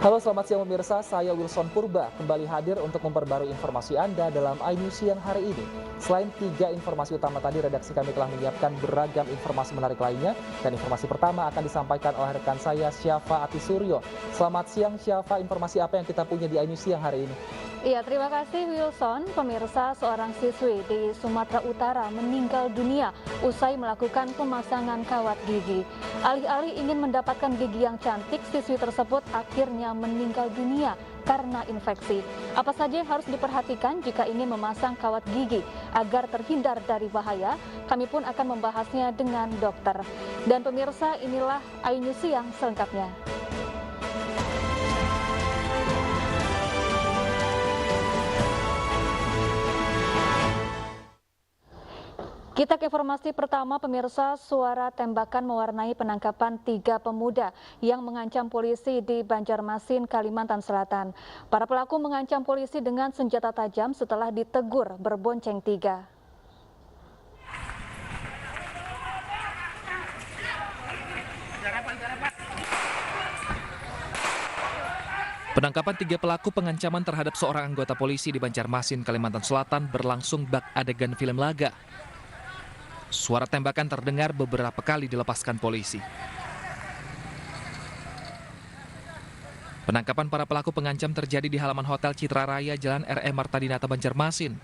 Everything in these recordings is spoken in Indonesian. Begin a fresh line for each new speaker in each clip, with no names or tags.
Halo, selamat siang pemirsa, saya Wilson Purba kembali hadir untuk memperbarui informasi Anda dalam iNews siang hari ini. Selain 3 informasi utama tadi, redaksi kami telah menyiapkan beragam informasi menarik lainnya. Dan informasi pertama akan disampaikan oleh rekan saya, Syafa Atisuryo. Selamat siang Syafa, informasi apa yang kita punya di iNews siang hari ini?
Iya, terima kasih Wilson. Pemirsa, seorang siswi di Sumatera Utara meninggal dunia usai melakukan pemasangan kawat gigi. Alih-alih ingin mendapatkan gigi yang cantik, siswi tersebut akhirnya meninggal dunia karena infeksi. Apa saja yang harus diperhatikan jika ingin memasang kawat gigi agar terhindar dari bahaya? Kami pun akan membahasnya dengan dokter. Dan pemirsa, inilah iNews siang selengkapnya. Kita ke informasi pertama, pemirsa. Suara tembakan mewarnai penangkapan 3 pemuda yang mengancam polisi di Banjarmasin, Kalimantan Selatan. Para pelaku mengancam polisi dengan senjata tajam setelah ditegur berbonceng 3.
Penangkapan 3 pelaku pengancaman terhadap seorang anggota polisi di Banjarmasin, Kalimantan Selatan berlangsung bak adegan film laga. Suara tembakan terdengar beberapa kali dilepaskan polisi. Penangkapan para pelaku pengancam terjadi di halaman Hotel Citra Raya, Jalan R.E. Martadinata, Banjarmasin.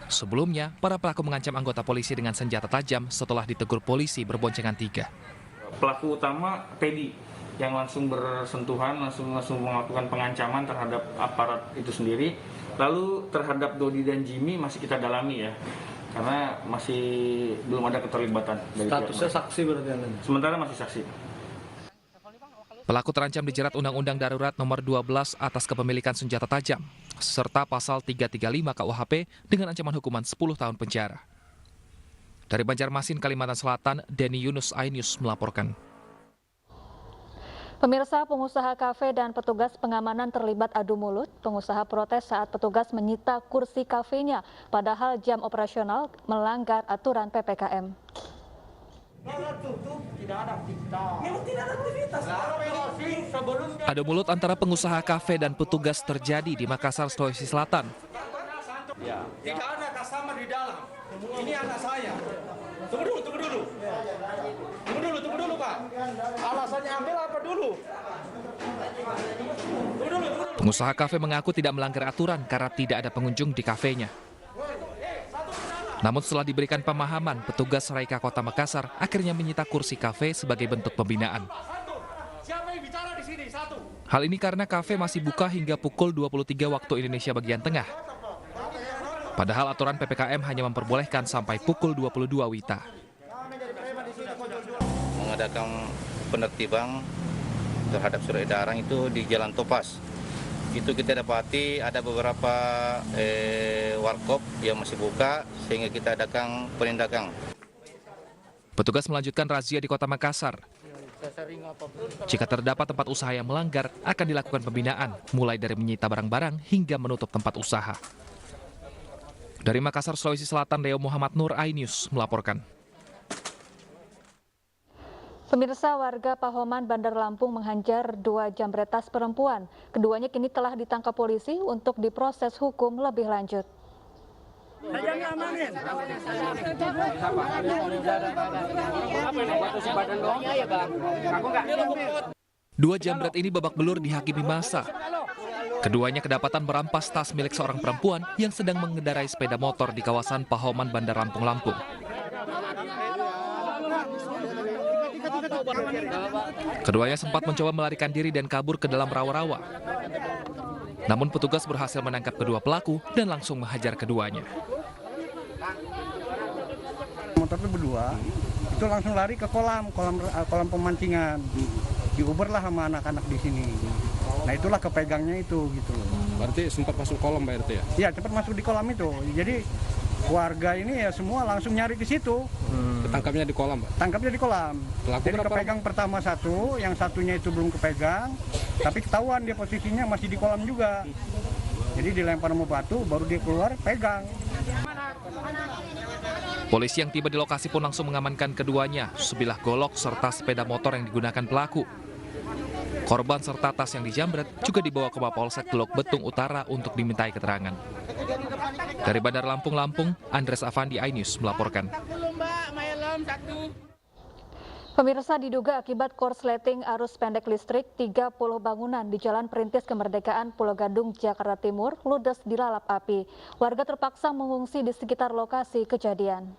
Sebelumnya, para pelaku mengancam anggota polisi dengan senjata tajam setelah ditegur polisi berboncengan 3.
Pelaku utama Teddy yang langsung bersentuhan, langsung melakukan pengancaman terhadap aparat itu sendiri. Lalu terhadap Dodi dan Jimmy masih kita dalami ya, karena masih belum ada keterlibatan.
Statusnya saksi berarti?
Sementara masih saksi.
Pelaku terancam dijerat Undang-Undang Darurat Nomor 12 atas kepemilikan senjata tajam, serta Pasal 335 KUHP dengan ancaman hukuman 10 tahun penjara. Dari Banjarmasin, Kalimantan Selatan, Denny Yunus, iNews melaporkan.
Pemirsa, pengusaha kafe dan petugas pengamanan terlibat adu mulut. Pengusaha protes saat petugas menyita kursi kafenya, padahal jam operasional melanggar aturan PPKM.
Adu mulut antara pengusaha kafe dan petugas terjadi di Makassar, Sulawesi Selatan.
Ya. Tidak ada customer di dalam. Ini anak saya. Tunggu dulu, Pak. Alasannya ambil apa dulu? Tunggu dulu.
Pengusaha kafe mengaku tidak melanggar aturan karena tidak ada pengunjung di kafenya. Namun setelah diberikan pemahaman, petugas Raika Kota Makassar akhirnya menyita kursi kafe sebagai bentuk pembinaan.
Siapa yang bicara di sini? Satu.
Hal ini karena kafe masih buka hingga pukul 23 waktu Indonesia bagian tengah. Padahal aturan PPKM hanya memperbolehkan sampai pukul 22 WITA.
Mengadakan penertiban terhadap surat edaran itu di Jalan Topas. Itu kita dapati ada beberapa warkop yang masih buka sehingga kita adakan penindakan.
Petugas melanjutkan razia di Kota Makassar. Jika terdapat tempat usaha yang melanggar, akan dilakukan pembinaan, mulai dari menyita barang-barang hingga menutup tempat usaha. Dari Makassar, Sulawesi Selatan, Leo Muhammad Nur, iNews melaporkan.
Pemirsa, warga Pahoman, Bandar Lampung menghajar 2 jambretas perempuan. Keduanya kini telah ditangkap polisi untuk diproses hukum lebih lanjut.
2 jambret ini babak belur dihakimi massa. Keduanya kedapatan merampas tas milik seorang perempuan yang sedang mengendarai sepeda motor di kawasan Pahoman, Bandar Lampung, Lampung. Keduanya sempat mencoba melarikan diri dan kabur ke dalam rawa-rawa. Namun petugas berhasil menangkap kedua pelaku dan langsung menghajar keduanya.
Motornya berdua, itu langsung lari ke kolam pemancingan. Diuber lah sama anak-anak di sini. Nah itulah kepegangnya itu gitu.
Berarti sempat masuk kolam Pak RT ya?
Iya, cepat masuk di kolam itu. Jadi warga ini ya semua langsung nyari ke situ.
Ketangkapnya di kolam, Pak?
Tangkapnya di kolam.
Pelaku
Jadi
berapa?
kepegang pertama satu, yang satunya itu belum kepegang, tapi ketahuan dia posisinya masih di kolam juga. Jadi dilempar sama batu, baru dia keluar pegang.
Polisi yang tiba di lokasi pun langsung mengamankan keduanya, sebilah golok serta sepeda motor yang digunakan pelaku. Korban serta tas yang dijamret juga dibawa ke Mapolsek Teluk Betung Utara untuk dimintai keterangan. Dari Bandar Lampung, Andres Avandi, iNews melaporkan.
Pemirsa, diduga akibat korsleting arus pendek listrik, 30 bangunan di Jalan Perintis Kemerdekaan Pulau Gadung, Jakarta Timur ludes dilalap api. Warga terpaksa mengungsi di sekitar lokasi kejadian.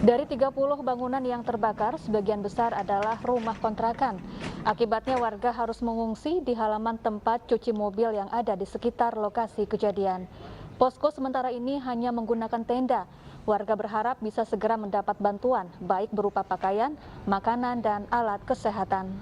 Dari 30 bangunan yang terbakar, sebagian besar adalah rumah kontrakan. Akibatnya warga harus mengungsi di halaman tempat cuci mobil yang ada di sekitar lokasi kejadian. Posko sementara ini hanya menggunakan tenda. Warga berharap bisa segera mendapat bantuan, baik berupa pakaian, makanan, dan alat kesehatan.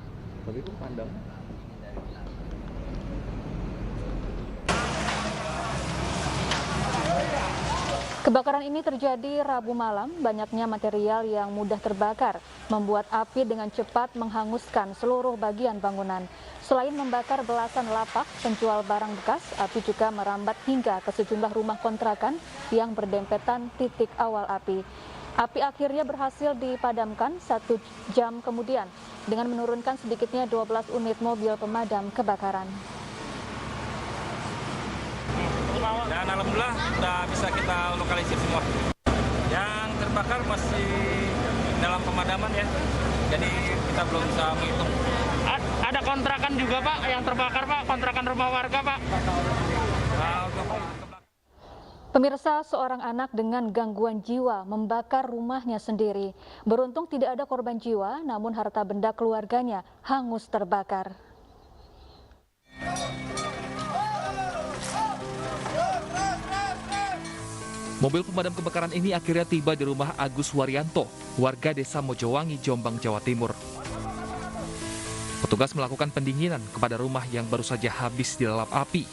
Kebakaran ini terjadi Rabu malam. Banyaknya material yang mudah terbakar membuat api dengan cepat menghanguskan seluruh bagian bangunan. Selain membakar belasan lapak penjual barang bekas, api juga merambat hingga ke sejumlah rumah kontrakan yang berdempetan titik awal api. Api akhirnya berhasil dipadamkan 1 jam kemudian dengan menurunkan sedikitnya 12 unit mobil pemadam kebakaran.
Dan alhamdulillah sudah bisa kita lokalisir semua. Yang terbakar masih dalam pemadaman ya, jadi kita belum bisa menghitung.
Ada kontrakan juga Pak yang terbakar Pak, kontrakan rumah warga Pak.
Pemirsa, seorang anak dengan gangguan jiwa membakar rumahnya sendiri. Beruntung tidak ada korban jiwa, namun harta benda keluarganya hangus terbakar.
Mobil pemadam kebakaran ini akhirnya tiba di rumah Agus Waryanto, warga desa Mojowangi, Jombang, Jawa Timur. Petugas melakukan pendinginan kepada rumah yang baru saja habis dilalap api.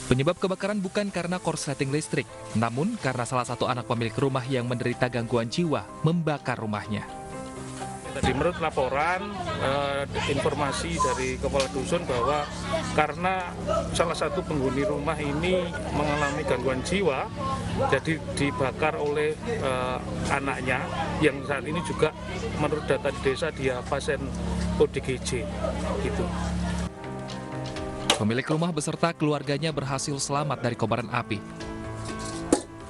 Penyebab kebakaran bukan karena korsleting listrik, namun karena salah satu anak pemilik rumah yang menderita gangguan jiwa membakar rumahnya.
Tadi menurut laporan informasi dari kepala dusun bahwa karena salah satu penghuni rumah ini mengalami gangguan jiwa, jadi dibakar oleh anaknya yang saat ini juga menurut data di desa dia pasien ODGJ gitu.
Pemilik rumah beserta keluarganya berhasil selamat dari kobaran api.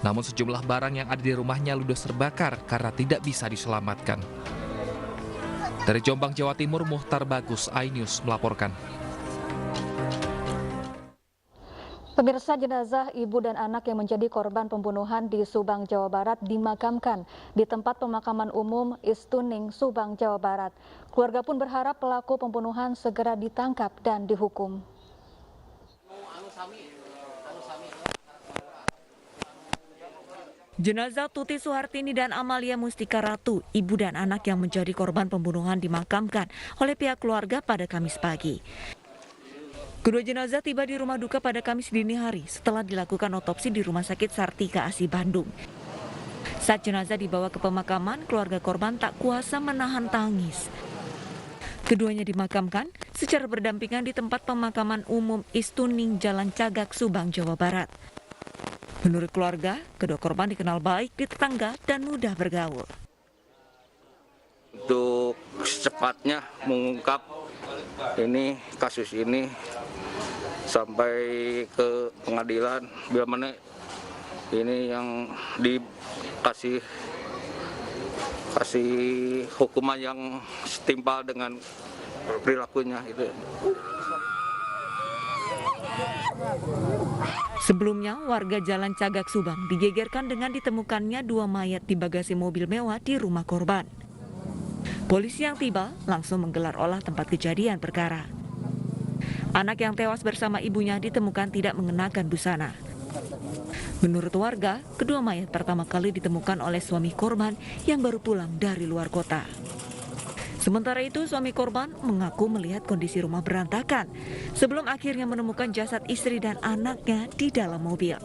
Namun sejumlah barang yang ada di rumahnya ludes terbakar karena tidak bisa diselamatkan. Dari Jombang, Jawa Timur, Muhtar Bagus, iNews melaporkan.
Pemirsa, jenazah ibu dan anak yang menjadi korban pembunuhan di Subang, Jawa Barat dimakamkan di tempat pemakaman umum Istuning, Subang, Jawa Barat. Keluarga pun berharap pelaku pembunuhan segera ditangkap dan dihukum.
Jenazah Tuti Suhartini dan Amalia Mustika Ratu, ibu dan anak yang menjadi korban pembunuhan dimakamkan oleh pihak keluarga pada Kamis pagi. Kedua jenazah tiba di rumah duka pada Kamis dini hari setelah dilakukan otopsi di Rumah Sakit Sartika Asi Bandung. Saat jenazah dibawa ke pemakaman, keluarga korban tak kuasa menahan tangis. Keduanya dimakamkan secara berdampingan di tempat pemakaman umum Istuning, Jalan Cagak, Subang, Jawa Barat. Menurut keluarga, kedua korban dikenal baik di tetangga dan mudah bergaul.
Untuk secepatnya mengungkap ini kasus ini sampai ke pengadilan, biar mana ini yang dikasih hukuman yang setimpal dengan perilakunya itu.
Sebelumnya, warga Jalan Cagak Subang digegerkan dengan ditemukannya 2 mayat di bagasi mobil mewah di rumah korban. Polisi yang tiba langsung menggelar olah tempat kejadian perkara. Anak yang tewas bersama ibunya ditemukan tidak mengenakan busana. Menurut warga, kedua mayat pertama kali ditemukan oleh suami korban yang baru pulang dari luar kota. Sementara itu, suami korban mengaku melihat kondisi rumah berantakan sebelum akhirnya menemukan jasad istri dan anaknya di dalam mobil.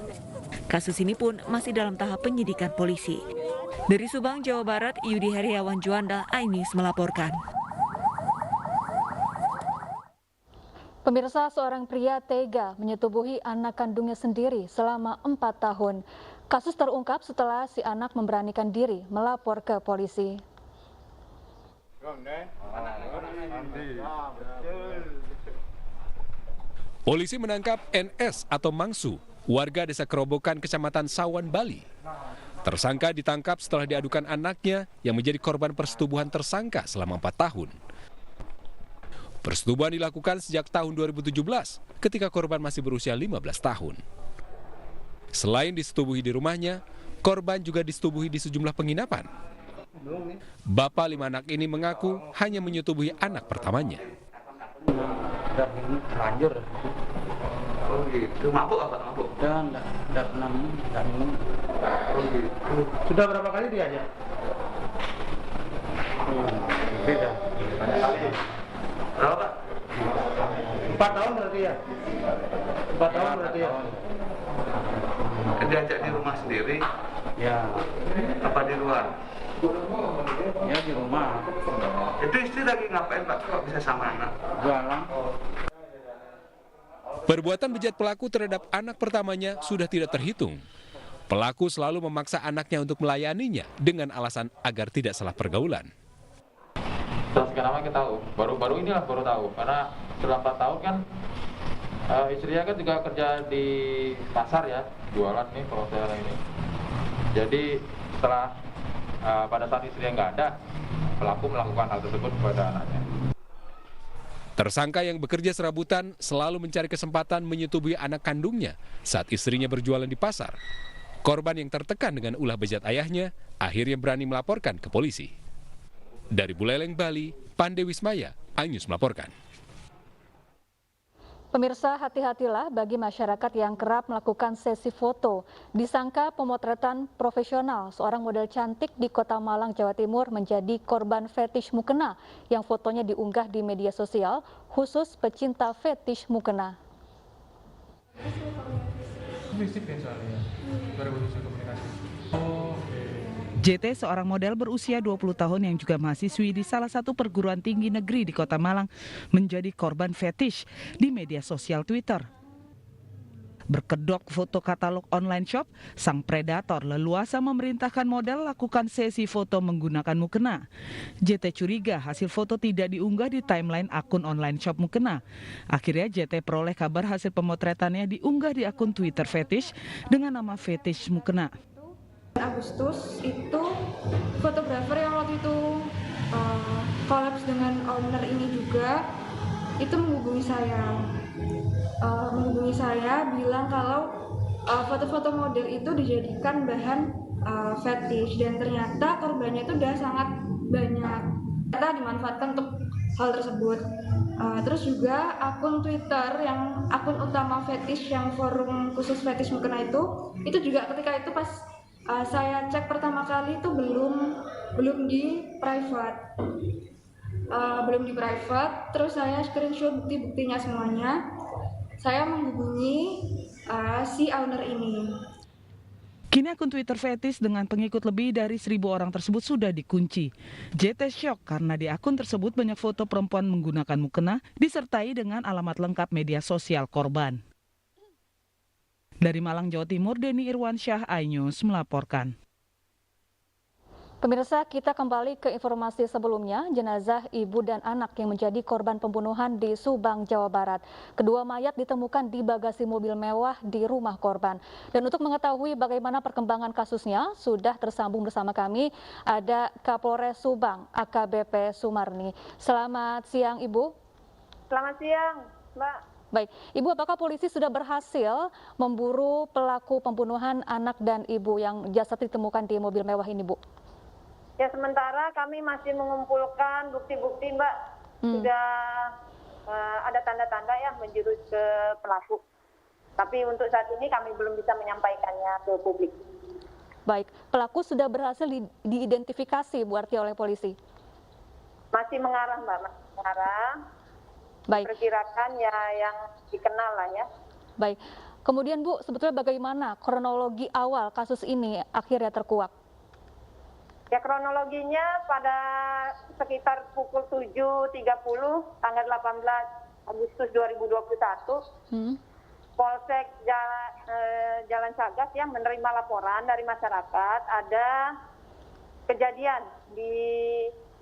Kasus ini pun masih dalam tahap penyidikan polisi. Dari Subang, Jawa Barat, Yudi Heriawan Juanda, iNews melaporkan.
Pemirsa, seorang pria tega menyetubuhi anak kandungnya sendiri selama 4 tahun. Kasus terungkap setelah si anak memberanikan diri melapor ke polisi.
Polisi menangkap NS atau Mangsu, warga desa Kerobokan, Kecamatan Sawan, Bali. Tersangka ditangkap setelah diadukan anaknya yang menjadi korban persetubuhan tersangka selama 4 tahun. Persetubuhan dilakukan sejak tahun 2017 ketika korban masih berusia 15 tahun. Selain disetubuhi di rumahnya, korban juga disetubuhi di sejumlah penginapan. Bapak 5 anak ini mengaku hanya menyetubuhi anak pertamanya.
Lanjut. Oh gitu. Mabuk apa? Mabuk? Enggak pernah minum. Oh gitu. Sudah berapa kali diajak? Beda. Banyak kali. Berapa? 4 tahun berarti ya? 4 tahun berarti ya? Diajak di rumah sendiri? Ya. Apa di luar? Ya di rumah. Itu istri lagi ngapain Pak? Kok bisa sama anak? Jualan.
Perbuatan bejat pelaku terhadap anak pertamanya sudah tidak terhitung. Pelaku selalu memaksa anaknya untuk melayaninya dengan alasan agar tidak salah pergaulan.
Sekian lama kita tahu, baru inilah baru tahu, karena setelah 4 tahun kan istrinya kan juga kerja di pasar ya, jualan nih kalau saya ini. Jadi setelah pada saat istrinya nggak ada, pelaku melakukan hal tersebut kepada anaknya.
Tersangka yang bekerja serabutan selalu mencari kesempatan menyetubuhi anak kandungnya saat istrinya berjualan di pasar. Korban yang tertekan dengan ulah bejat ayahnya akhirnya berani melaporkan ke polisi. Dari Buleleng, Bali, Pande Wismaya, iNews melaporkan.
Pemirsa, hati-hatilah bagi masyarakat yang kerap melakukan sesi foto. Disangka pemotretan profesional, seorang model cantik di Kota Malang, Jawa Timur menjadi korban fetish mukena yang fotonya diunggah di media sosial khusus pecinta fetish mukena.
JT, seorang model berusia 20 tahun yang juga mahasiswi di salah satu perguruan tinggi negeri di Kota Malang, menjadi korban fetish di media sosial Twitter. Berkedok foto katalog online shop, sang predator leluasa memerintahkan model lakukan sesi foto menggunakan mukena. JT curiga hasil foto tidak diunggah di timeline akun online shop mukena. Akhirnya JT peroleh kabar hasil pemotretannya diunggah di akun Twitter fetish dengan nama fetish mukena.
Agustus itu fotografer yang waktu itu kolaps dengan owner ini juga itu menghubungi saya bilang kalau foto-foto model itu dijadikan bahan fetish dan ternyata korbannya itu udah sangat banyak. Ternyata dimanfaatkan untuk hal tersebut. Terus juga akun Twitter yang akun utama fetish yang forum khusus fetish mukena itu juga ketika itu pas saya cek pertama kali itu belum di private, terus saya screenshot bukti-buktinya semuanya, saya menghubungi si owner ini.
Kini akun Twitter fetish dengan pengikut lebih dari 1.000 orang tersebut sudah dikunci. JT shock karena di akun tersebut banyak foto perempuan menggunakan mukena disertai dengan alamat lengkap media sosial korban. Dari Malang, Jawa Timur, Denny Irwansyah, iNews melaporkan.
Pemirsa, kita kembali ke informasi sebelumnya. Jenazah ibu dan anak yang menjadi korban pembunuhan di Subang, Jawa Barat. Kedua mayat ditemukan di bagasi mobil mewah di rumah korban. Dan untuk mengetahui bagaimana perkembangan kasusnya, sudah tersambung bersama kami ada Kapolres Subang, AKBP Sumarni. Selamat siang, Ibu.
Selamat siang, Mbak.
Baik, Ibu, apakah polisi sudah berhasil memburu pelaku pembunuhan anak dan ibu yang jasad ditemukan di mobil mewah ini, Bu?
Ya, sementara kami masih mengumpulkan bukti-bukti, Mbak. Sudah ada tanda-tanda ya menjurus ke pelaku. Tapi untuk saat ini kami belum bisa menyampaikannya ke publik.
Baik, pelaku sudah berhasil diidentifikasi, Bu, arti oleh polisi?
Masih mengarah, Mbak, masih mengarah.
Baik.
Perkirakan ya yang dikenal lah ya.
Baik. Kemudian Bu, sebetulnya bagaimana kronologi awal kasus ini akhirnya terkuak?
Ya, kronologinya pada sekitar pukul 7.30 tanggal 18 Agustus 2021, Polsek Jalan Cagak yang menerima laporan dari masyarakat ada kejadian di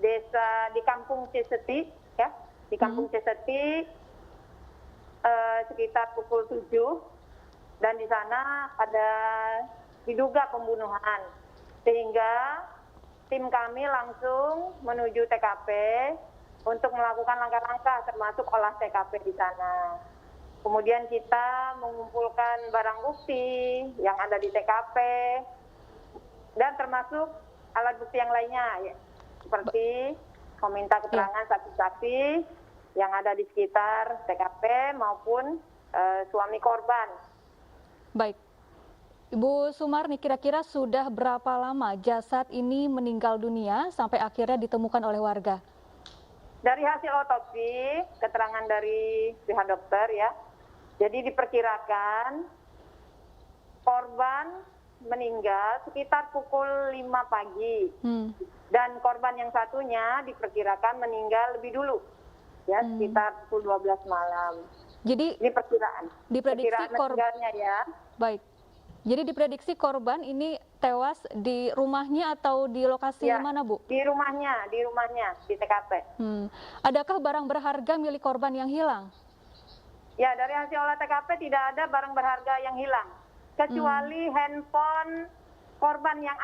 di Kampung Ciseti, ya, di Kampung Ciseti sekitar pukul 7, dan di sana ada diduga pembunuhan, sehingga tim kami langsung menuju TKP untuk melakukan langkah-langkah termasuk olah TKP di sana. Kemudian kita mengumpulkan barang bukti yang ada di TKP dan termasuk alat bukti yang lainnya, ya, seperti meminta keterangan saksi-saksi yang ada di sekitar TKP maupun suami korban.
Baik. Ibu Sumarni, kira-kira sudah berapa lama jasad ini meninggal dunia sampai akhirnya ditemukan oleh warga?
Dari hasil otopsi, keterangan dari pihak dokter, ya, jadi diperkirakan korban meninggal sekitar pukul 5 pagi. Dan korban yang satunya diperkirakan meninggal lebih dulu, ya, sekitar pukul 12 malam.
Jadi
ini perkiraan.
Diprediksi
meninggalnya, ya.
Baik. Jadi diprediksi korban ini tewas di rumahnya atau di lokasi mana, Bu?
Di rumahnya, di TKP.
Adakah barang berharga milik korban yang hilang?
Ya, dari hasil olah TKP tidak ada barang berharga yang hilang, kecuali handphone korban yang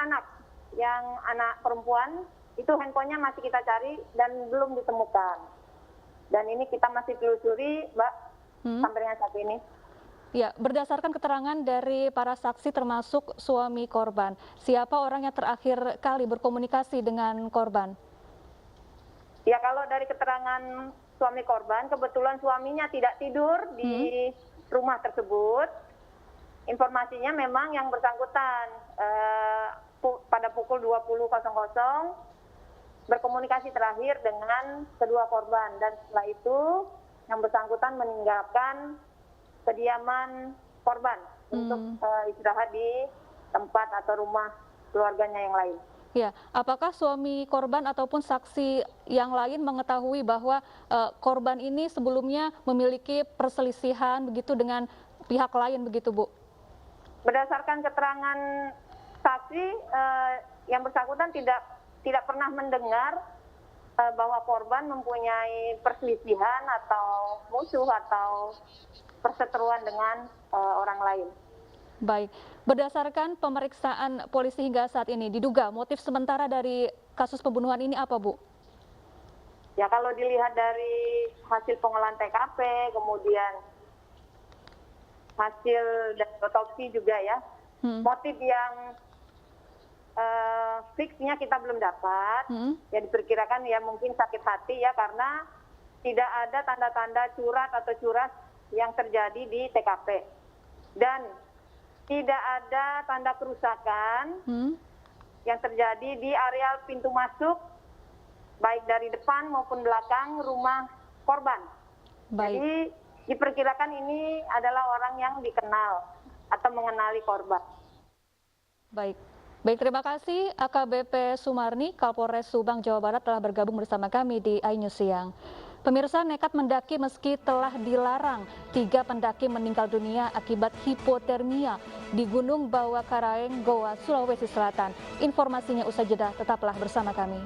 anak perempuan, itu handphonenya masih kita cari dan belum ditemukan. Dan ini kita masih telusuri, Mbak, sampai dengan saat ini.
Ya, berdasarkan keterangan dari para saksi termasuk suami korban, siapa orang yang terakhir kali berkomunikasi dengan korban?
Ya, kalau dari keterangan suami korban, kebetulan suaminya tidak tidur di rumah tersebut. Informasinya memang yang bersangkutan pada pukul 20.00 berkomunikasi terakhir dengan kedua korban, dan setelah itu yang bersangkutan meninggalkan kediaman korban untuk istirahat di tempat atau rumah keluarganya yang lain.
Ya, apakah suami korban ataupun saksi yang lain mengetahui bahwa korban ini sebelumnya memiliki perselisihan begitu dengan pihak lain begitu, Bu?
Berdasarkan keterangan saksi, yang bersangkutan tidak pernah mendengar bahwa korban mempunyai perselisihan atau musuh atau perseteruan dengan orang lain.
Baik, berdasarkan pemeriksaan polisi hingga saat ini, diduga motif sementara dari kasus pembunuhan ini apa, Bu?
Ya, kalau dilihat dari hasil pengolahan TKP, kemudian hasil dari otopsi juga, ya, motif yang fixnya kita belum dapat. Ya, diperkirakan ya mungkin sakit hati, ya, karena tidak ada tanda-tanda curat atau curas yang terjadi di TKP, dan tidak ada tanda kerusakan yang terjadi di areal pintu masuk baik dari depan maupun belakang rumah korban. Jadi diperkirakan ini adalah orang yang dikenal atau mengenali korban.
Baik, terima kasih AKBP Sumarni, Kapolres Subang, Jawa Barat telah bergabung bersama kami di iNews Siang. Pemirsa, nekat mendaki meski telah dilarang, 3 pendaki meninggal dunia akibat hipotermia di Gunung Bawah Karaeng, Goa, Sulawesi Selatan. Informasinya usai jeda, tetaplah bersama kami.